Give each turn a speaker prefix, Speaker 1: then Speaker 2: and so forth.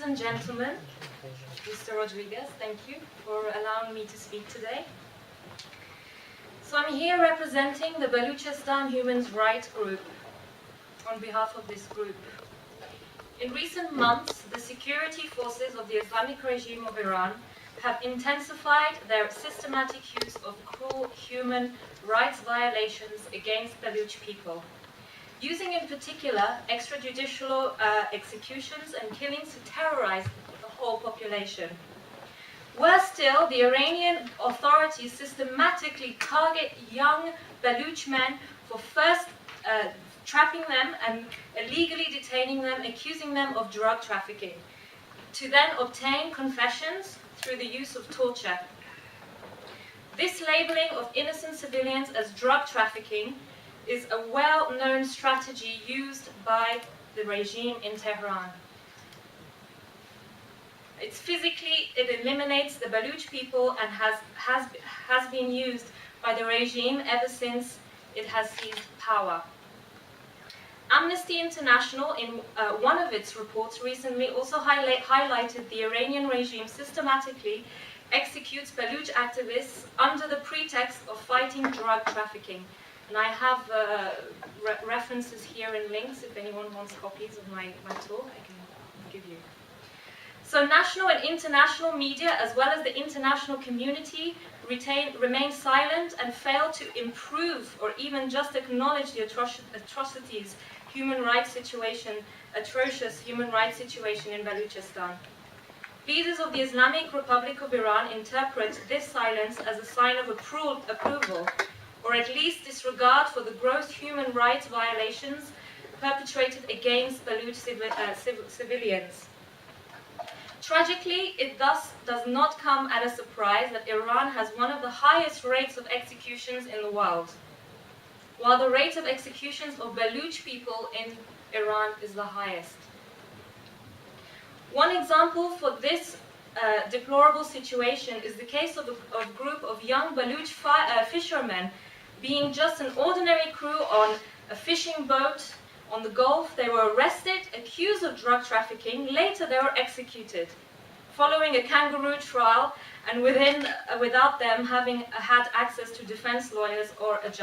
Speaker 1: and gentlemen, Mr. Rodriguez, thank you for allowing me to speak today. So I'm here representing the Balochistan Human Rights Group on behalf of this group. In recent months, the security forces of the Islamic regime of Iran have intensified their systematic use of cruel human rights violations against Baloch people, using in particular extrajudicial executions and killings to terrorize the whole population. Worse still, the Iranian authorities systematically target young Baloch men for first trapping them and illegally detaining them, accusing them of drug trafficking, to then obtain confessions through the use of torture. This labeling of innocent civilians as drug trafficking is a well-known strategy used by the regime in Tehran. It eliminates the Baloch people and has been used by the regime ever since it has seized power. Amnesty International, in one of its reports recently, also highlighted the Iranian regime systematically executes Baloch activists under the pretext of fighting drug trafficking. And I have references here and links if anyone wants copies of my talk, I can give you. So national and international media, as well as the international community, remain silent and fail to improve or even just acknowledge the atrocious human rights situation in Balochistan. Leaders of the Islamic Republic of Iran interpret this silence as a sign of approval, or at least disregard for the gross human rights violations perpetrated against Baloch civilians. Tragically, it thus does not come at a surprise that Iran has one of the highest rates of executions in the world, while the rate of executions of Baloch people in Iran is the highest. One example for this deplorable situation is the case of a group of young Baloch fishermen being just an ordinary crew on a fishing boat on the Gulf. They were arrested, accused of drug trafficking. Later they were executed, following a kangaroo trial and without them having had access to defense lawyers or a judge.